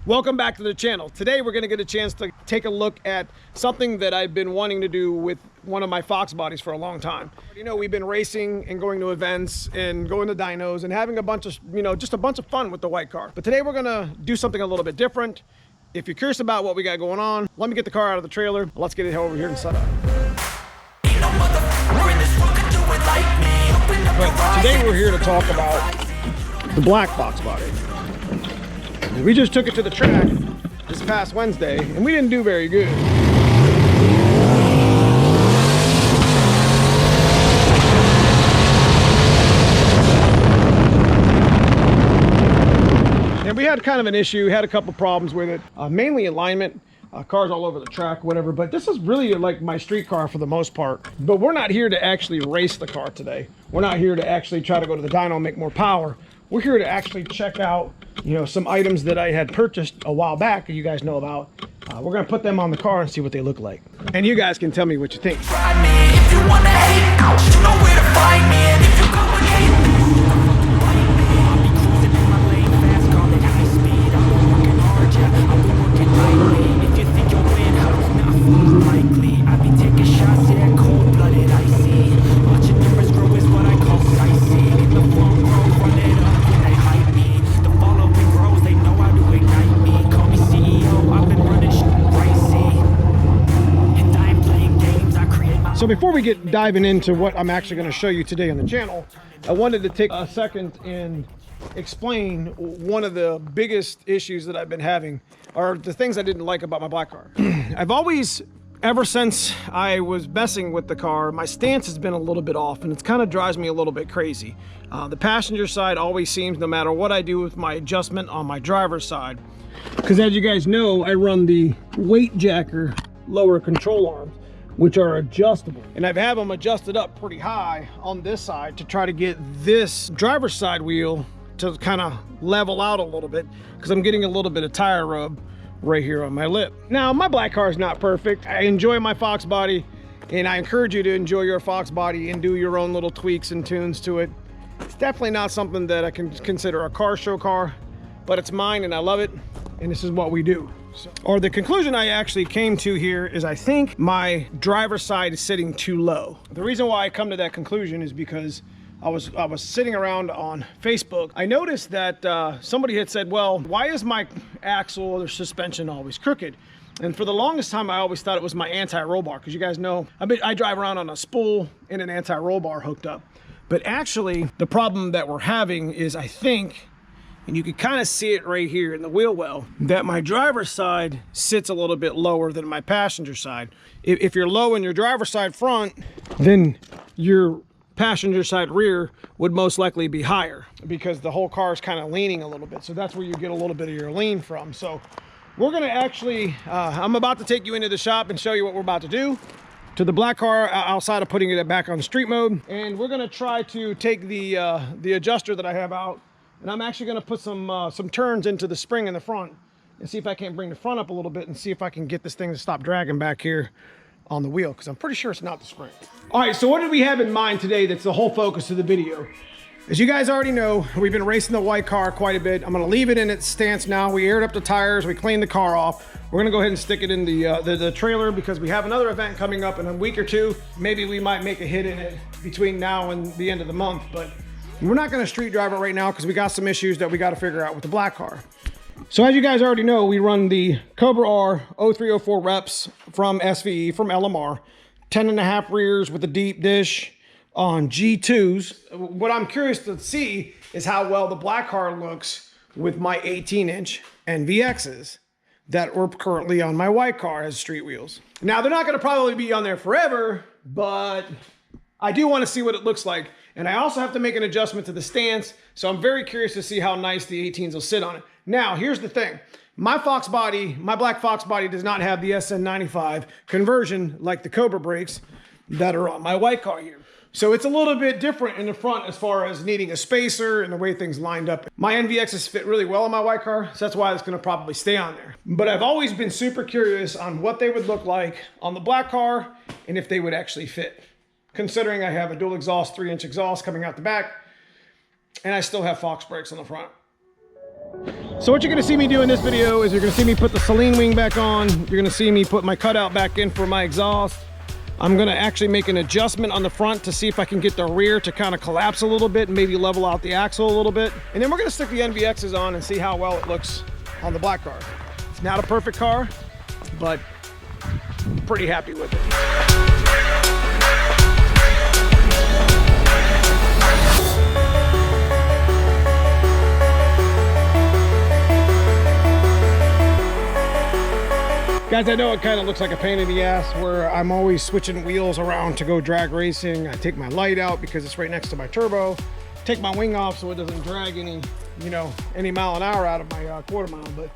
Welcome back to the channel. Today we're going to get a chance to take a look at something that I've been wanting to do with one of my Fox bodies for a long time. You know, we've been racing and going to events and going to dynos and having a bunch of, just a bunch of fun with the white car. But today we're going to do something a little bit different. If you're curious about what we got going on, let me get the car out of the trailer. Let's get it over here and set up. But today we're here to talk about the black Fox body. We just took it to the track this past Wednesday, and we didn't do very good. And we had kind of an issue, had a couple problems with it, mainly alignment, cars all over the track, whatever. But this is really like my street car for the most part. But we're not here to actually race the car today. We're not here to actually try to go to the dyno and make more power. We're here to actually check out, some items that I had purchased a while back that you guys know about. We're gonna put them on the car and see what they look like. And you guys can tell me what you think. Try me if you wanna hate, you know where to find me. And if you go and hate me, I'll be cruising in my lane fast, call it high speed. I'll be working hard, yeah, I'll be working nightly. If you think you'll win, how it's not likely. I'll be taking shots, yeah, cold-blooded, icy. Watching numbers grow is what I call sightseeing. In the front row, run it up when they hype me. The following grows, they know how to ignite me. Call me CEO, I've been running shit crazy. And I ain't playing games, I create my... So before we get diving into what I'm actually going to show you today on the channel, I wanted to take a second and explain one of the biggest issues that I've been having, or the things I didn't like about my black car. I've always, ever since I was messing with the car, my stance has been a little bit off, and it kind of drives me a little bit crazy. The passenger side always seems, no matter what I do with my adjustment on my driver's side, because as you guys know, I run the weight jacker lower control arms, which are adjustable. And I've had them adjusted up pretty high on this side to try to get this driver's side wheel to kind of level out a little bit, because I'm getting a little bit of tire rub right here on my lip. Now, my black car is not perfect. I enjoy my Fox body, and I encourage you to enjoy your Fox body and do your own little tweaks and tunes to it. It's definitely not something that I can consider a car show car, but it's mine and I love it, and this is what we do. Or the conclusion I actually came to here is I think my driver's side is sitting too low. The reason why I come to that conclusion is because I was sitting around on Facebook. I noticed that somebody had said, well, why is my axle or suspension always crooked? And for the longest time, I always thought it was my anti-roll bar, because you guys know, I drive around on a spool and an anti-roll bar hooked up. But actually, the problem that we're having is, I think, and you can kind of see it right here in the wheel well, that my driver's side sits a little bit lower than my passenger side. If you're low in your driver's side front, then your passenger side rear would most likely be higher, because the whole car is kind of leaning a little bit. So that's where you get a little bit of your lean from. So we're gonna actually, I'm about to take you into the shop and show you what we're about to do to the black car outside of putting it back on street mode. And we're gonna try to take the adjuster that I have out, and I'm actually gonna put some turns into the spring in the front and see if I can't bring the front up a little bit and see if I can get this thing to stop dragging back here on the wheel, because I'm pretty sure it's not the spring. All right, so what did we have in mind today that's the whole focus of the video? As you guys already know, we've been racing the white car quite a bit. I'm gonna leave it in its stance now. We aired up the tires, we cleaned the car off. We're gonna go ahead and stick it in the trailer, because we have another event coming up in a week or two. Maybe we might make a hit in it between now and the end of the month, but we're not gonna street drive it right now because we got some issues that we gotta figure out with the black car. So as you guys already know, we run the Cobra R 0304 reps from SVE, from LMR, 10.5 rears with a deep dish on G2s. What I'm curious to see is how well the black car looks with my 18-inch NVXs that were currently on my white car as street wheels. Now, they're not gonna probably be on there forever, but I do wanna see what it looks like. And I also have to make an adjustment to the stance, so I'm very curious to see how nice the 18s will sit on it. Now, here's the thing. My Fox body, my black Fox body, does not have the SN95 conversion like the Cobra brakes that are on my white car here. So it's a little bit different in the front as far as needing a spacer and the way things lined up. My NVXs fit really well on my white car, so that's why it's gonna probably stay on there. But I've always been super curious on what they would look like on the black car and if they would actually fit. Considering I have a dual exhaust 3-inch exhaust coming out the back, and I still have Fox brakes on the front. So what you're gonna see me do in this video is you're gonna see me put the Celine wing back on. You're gonna see me put my cutout back in for my exhaust. I'm gonna actually make an adjustment on the front to see if I can get the rear to kind of collapse a little bit and maybe level out the axle a little bit. And then we're gonna stick the NVXs on and see how well it looks on the black car. It's not a perfect car, but I'm pretty happy with it. Guys, I know it kind of looks like a pain in the ass where I'm always switching wheels around to go drag racing. I take my light out because it's right next to my turbo. Take my wing off so it doesn't drag any, any mile an hour out of my quarter mile, but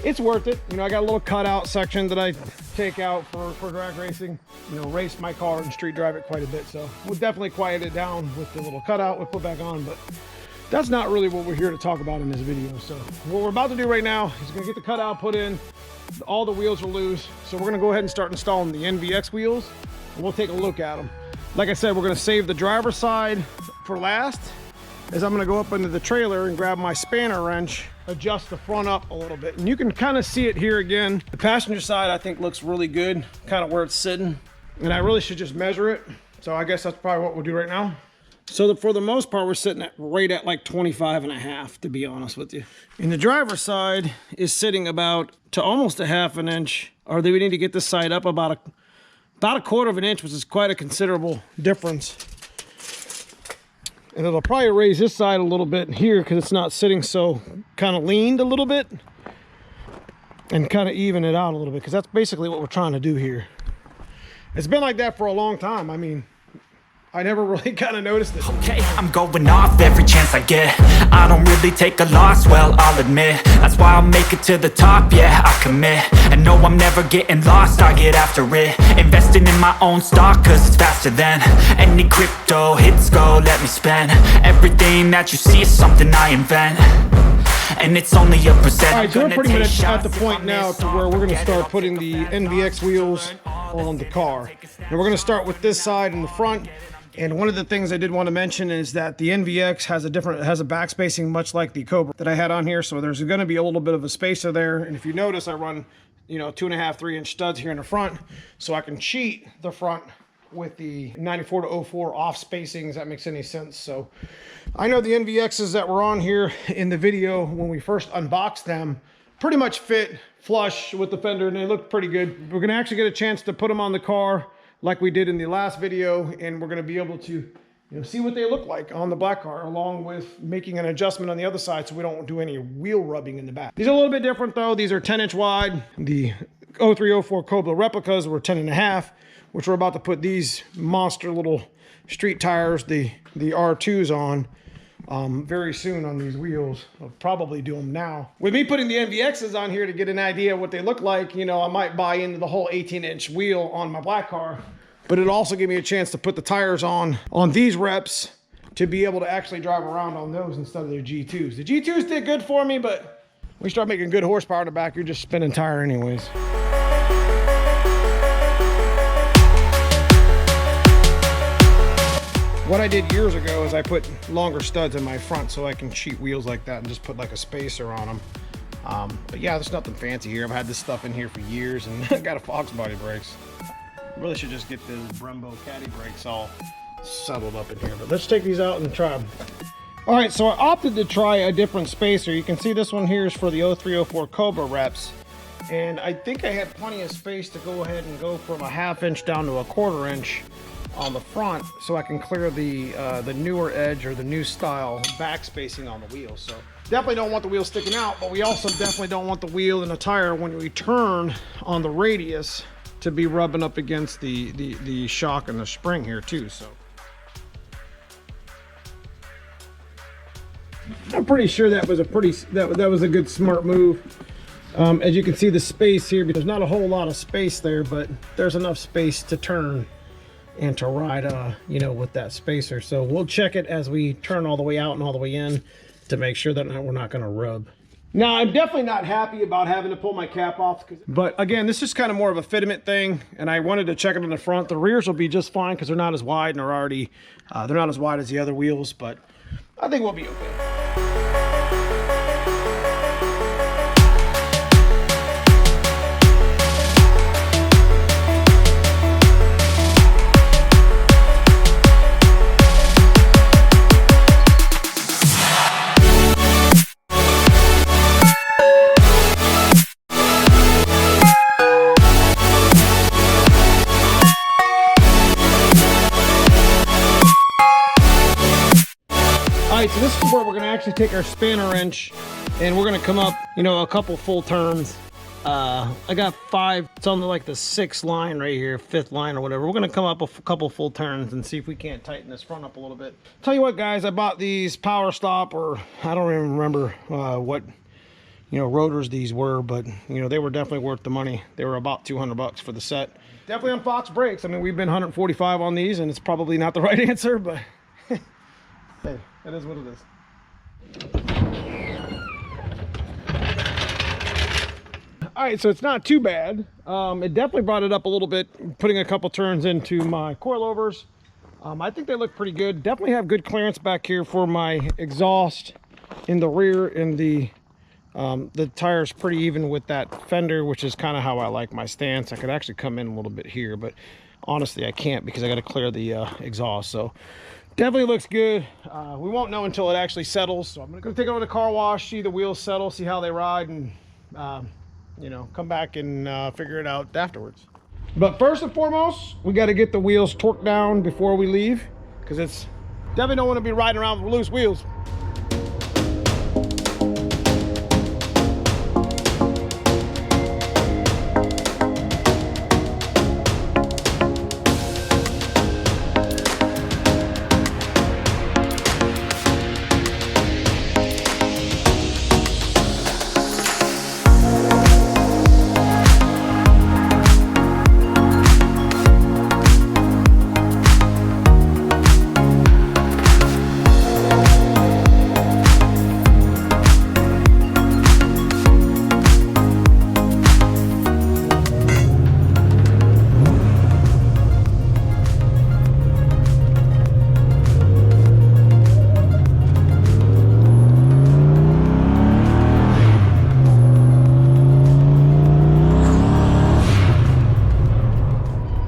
it's worth it. I got a little cutout section that I take out for drag racing, race my car and street drive it quite a bit. So we'll definitely quiet it down with the little cutout we'll put back on, but that's not really what we're here to talk about in this video. So what we're about to do right now is gonna get the cutout put in. All the wheels are loose, so we're gonna go ahead and start installing the NVX wheels, and we'll take a look at them. Like I said, we're gonna save the driver's side for last, as I'm gonna go up into the trailer and grab my spanner wrench, adjust the front up a little bit. And you can kind of see it here again. The passenger side I think looks really good, kind of where it's sitting, and I really should just measure it. So I guess that's probably what we'll do right now. So for the most part, we're sitting right at like 25.5, to be honest with you. And the driver's side is sitting about to almost a half an inch, or we need to get this side up about a quarter of an inch, which is quite a considerable difference. And it'll probably raise this side a little bit here because it's not sitting so kind of leaned a little bit, and kind of even it out a little bit, because that's basically what we're trying to do here. It's been like that for a long time. I mean, I never really kind of noticed it. Okay, I'm going off every chance I get. I don't really take a loss, well, I'll admit. That's why I'll make it to the top, yeah, I commit. And no, I'm never getting lost, I get after it. Investing in my own stock, cause it's faster than any crypto hits go, let me spend. Everything that you see is something I invent, and it's only a percent. All right, so we're pretty much at the point now to where we're gonna start putting the NVX wheels on the car. And we're gonna start with this side in the front. And one of the things I did want to mention is that the NVX has a back spacing much like the Cobra that I had on here. So there's going to be a little bit of a spacer there. And if you notice, I run, 2.5, 3 inch studs here in the front, so I can cheat the front with the 94 to 04 off spacings. If that makes any sense. So I know the NVXs that were on here in the video when we first unboxed them pretty much fit flush with the fender, and they look pretty good. We're going to actually get a chance to put them on the car like we did in the last video, and we're going to be able to see what they look like on the black car, along with making an adjustment on the other side so we don't do any wheel rubbing in the back. These are a little bit different though. These are 10-inch wide. The 0304 Cobra replicas were 10.5, which we're about to put these monster little street tires, the R2s on very soon on these wheels. I'll probably do them now. With me putting the NVXs on here to get an idea of what they look like, I might buy into the whole 18-inch wheel on my black car, but it'll also give me a chance to put the tires on these reps to be able to actually drive around on those instead of their G2s. The G2s did good for me, but when you start making good horsepower in the back, you're just spinning tire anyways. What I did years ago is I put longer studs in my front so I can cheat wheels like that and just put like a spacer on them. But yeah, there's nothing fancy here. I've had this stuff in here for years, and I got a Foxbody brakes. Really should just get the Brembo caddy brakes all settled up in here. But let's take these out and try them. All right, so I opted to try a different spacer. You can see this one here is for the 0304 Cobra reps. And I think I had plenty of space to go ahead and go from a 1/2 inch down to a 1/4 inch on the front, so I can clear the newer edge or the new style back spacing on the wheels. So definitely don't want the wheel sticking out, but we also definitely don't want the wheel and the tire when we turn on the radius to be rubbing up against the shock and the spring here too. So I'm pretty sure that was a good smart move. As you can see the space here, there's not a whole lot of space there, but there's enough space to turn and to ride with that spacer. So we'll check it as we turn all the way out and all the way in to make sure that we're not going to rub. Now, I'm definitely not happy about having to pull my cap off, but again, this is kind of more of a fitment thing, and I wanted to check it on the front. The rears will be just fine because they're not as wide, and they're not as wide as the other wheels, but I think we'll be okay. actually take our spanner wrench and we're gonna come up, you know, a couple full turns. I got 5, it's on like the 6th line right here, 5th line or whatever. We're gonna come up a couple full turns and see if we can't tighten this front up a little bit. Tell you what, guys, I bought these Power Stop, or I don't even remember what, you know, rotors these were, but you know, they were definitely worth the money. They were about 200 bucks for the set. Definitely on Fox brakes. I mean, we've been 145 on these, and it's probably not the right answer, but hey, that is what it is. All right, so it's not too bad. It definitely brought it up a little bit, putting a couple turns into my coilovers. I think they look pretty good. Definitely have good clearance back here for my exhaust in the rear, and the tire's pretty even with that fender, which is kind of how I like my stance. I could actually come in a little bit here, but honestly I can't because I got to clear the exhaust. So definitely looks good. We won't know until it actually settles, so I'm gonna take it over to the car wash, see the wheels settle, see how they ride, and you know, come back and figure it out afterwards. But first and foremost, we got to get the wheels torqued down before we leave, because it's definitely don't want to be riding around with loose wheels.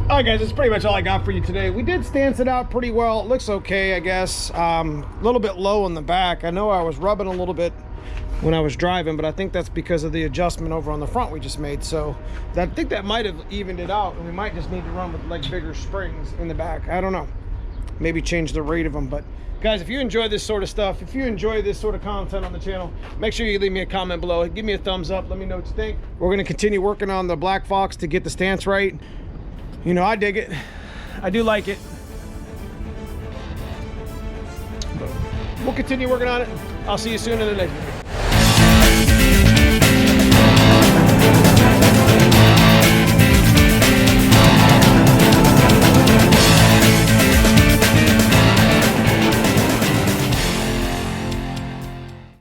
All right, guys, that's pretty much all I got for you today. We did stance it out pretty well. It looks okay, I guess. A little bit low in the back. I know I was rubbing a little bit when I was driving, but I think that's because of the adjustment over on the front we just made. So I think that might have evened it out, and we might just need to run with like bigger springs in the back. I don't know. Maybe change the rate of them. But guys, if you enjoy this sort of stuff, if you enjoy this sort of content on the channel, make sure you leave me a comment below. Give me a thumbs up. Let me know what you think. We're going to continue working on the Black Fox to get the stance right. You know, I dig it. I do like it. But we'll continue working on it. I'll see you soon in the next video.